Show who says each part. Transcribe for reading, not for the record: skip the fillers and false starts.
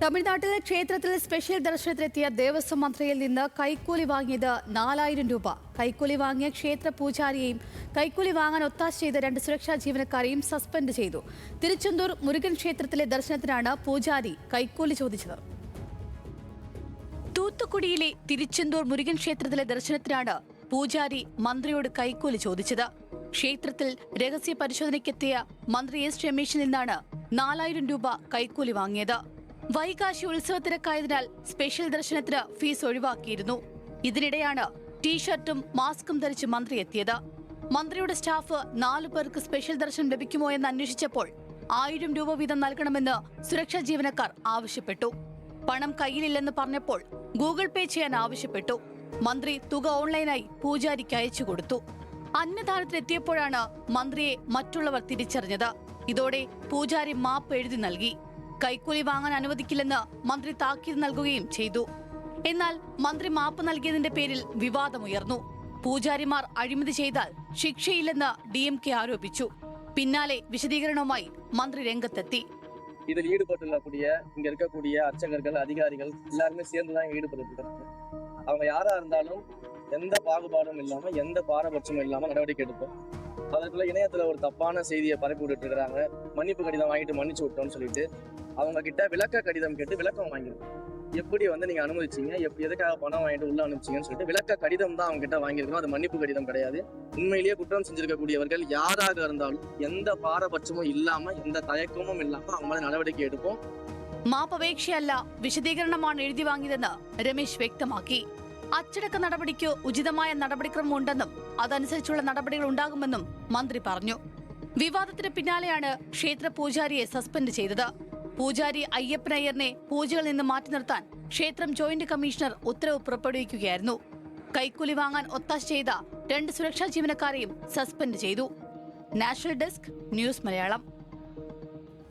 Speaker 1: തമിഴ്നാട്ടിലെ ക്ഷേത്രത്തിൽ സ്പെഷ്യൽ ദർശനത്തിലെത്തിയ ദേവസ്വം മന്ത്രിയിൽ നിന്ന് കൈക്കൂലി വാങ്ങിയത് 4000 രൂപ. കൈക്കൂലി വാങ്ങിയ ക്ഷേത്ര പൂജാരിയെയും കൈക്കൂലി വാങ്ങാൻ ഒത്താശ ചെയ്ത 2 സുരക്ഷാ ജീവനക്കാരെയും സസ്പെൻഡ് ചെയ്തു. തിരുച്ചെന്തൂർ മുരുകൻ ക്ഷേത്രത്തിലെ ദർശനത്തിനാണ് പൂജാരി കൈക്കൂലി ചോദിച്ചത്. തൂത്തുക്കുടിയിലെ തിരുച്ചെന്തൂർ മുരുകൻ ക്ഷേത്രത്തിലെ ദർശനത്തിനാണ് പൂജാരി മന്ത്രിയോട് കൈക്കൂലി ചോദിച്ചത്. ക്ഷേത്രത്തിൽ രഹസ്യ പരിശോധനയ്ക്കെത്തിയ മന്ത്രി എസ് രമേശിൽ നിന്നാണ് 4000 രൂപ കൈക്കൂലി വാങ്ങിയത്. വൈകാശി ഉത്സവത്തിരക്കായതിനാൽ സ്പെഷ്യൽ ദർശനത്തിന് ഫീസ് ഒഴിവാക്കിയിരുന്നു. ഇതിനിടെയാണ് ടീഷർട്ടും മാസ്കും ധരിച്ച് മന്ത്രി എത്തിയത്. മന്ത്രിയുടെ സ്റ്റാഫ് 4 പേർക്ക് സ്പെഷ്യൽ ദർശനം ലഭിക്കുമോ എന്ന് അന്വേഷിച്ചപ്പോൾ 1000 രൂപ വീതം നൽകണമെന്ന് സുരക്ഷാ ജീവനക്കാർ ആവശ്യപ്പെട്ടു. പണം കയ്യിലില്ലെന്ന് പറഞ്ഞപ്പോൾ ഗൂഗിൾ പേ ചെയ്യാൻ ആവശ്യപ്പെട്ടു. മന്ത്രി തുക ഓൺലൈനായി പൂജാരിക്ക് അയച്ചു കൊടുത്തു. അന്നദാനത്തിനെത്തിയപ്പോഴാണ് മന്ത്രിയെ മറ്റുള്ളവർ തിരിച്ചറിഞ്ഞത്. ഇതോടെ പൂജാരി മാപ്പ് എഴുതി നൽകി. കൈക്കൂലി വാങ്ങാൻ അനുവദിക്കില്ലെന്ന് മന്ത്രി താക്കീത് നൽകുകയും ചെയ്തു. എന്നാൽ മന്ത്രി മാപ്പ് നൽകിയതിന്റെ പേരിൽ വിവാദമുയർന്നു. പൂജാരിമാർ അഴിമതി ചെയ്താൽ ശിക്ഷയില്ലെന്ന് DMK ആരോപിച്ചു. പിന്നാലെ വിശദീകരണവുമായി മന്ത്രി രംഗത്തെത്തി.
Speaker 2: இதில் ஈடுபட்டுள்ளக்கூடிய இங்க இருக்கக்கூடிய அர்ச்சகர்கள் அதிகாரிகள் எல்லாருமே சேர்ந்துதான் ஈடுபட்டு அவங்க யாரா இருந்தாலும் எந்த பாகுபாடும் இல்லாம எந்த பாரபட்சமும் இல்லாம நடவடிக்கை எடுப்போம். அதற்குள்ள இணையத்துல ஒரு தப்பான செய்தியை பரப்பி விட்டுட்டு இருக்கிறாங்க. மன்னிப்பு கடிதம் வாங்கிட்டு மன்னிச்சு விட்டோம்னு சொல்லிட்டு அவங்க கிட்ட விளக்க கடிதம் கேட்டு விளக்கம் வாங்கிருக்கோம். எப்படி நீங்க அனுமதிச்சீங்க, எதுக்காக பணம் வாங்கிட்டு உள்ள அனுப்பிச்சீங்கன்னு சொல்லிட்டு விளக்க கடிதம் தான் அவங்க கிட்ட வாங்கியிருக்கோம். அது மன்னிப்பு கடிதம் கிடையாது. உண்மையிலேயே குற்றம் செஞ்சிருக்கக்கூடியவர்கள் யாராக இருந்தாலும் எந்த பாரபட்சமும் இல்லாம எந்த தயக்கமும் இல்லாம அவங்க மேல നടപടിക്ക് എടുക്കും.
Speaker 1: മാപ്പപേക്ഷയല്ല, വിശദീകരണമാണ് എഴുതി വാങ്ങിയതെന്ന് രമേശ് വ്യക്തമാക്കി. അച്ചടക്ക നടപടിക്ക് ഉചിതമായ നടപടിക്രമം ഉണ്ടെന്നും അതനുസരിച്ചുള്ള നടപടികൾ ഉണ്ടാകുമെന്നും മന്ത്രി പറഞ്ഞു. വിവാദത്തിന് പിന്നാലെയാണ് ക്ഷേത്ര പൂജാരിയെ സസ്പെൻഡ് ചെയ്തത്. പൂജാരി അയ്യപ്പനയ്യറിനെ പൂജകളിൽ നിന്ന് മാറ്റി നിർത്താൻ ക്ഷേത്രം ജോയിന്റ് കമ്മീഷണർ ഉത്തരവ് പുറപ്പെടുവിക്കുകയായിരുന്നു. കൈക്കൂലി വാങ്ങാൻ ഒത്താശ ചെയ്ത 2 സുരക്ഷാ ജീവനക്കാരെയും സസ്പെൻഡ് ചെയ്തു. National desk, news Malayalam.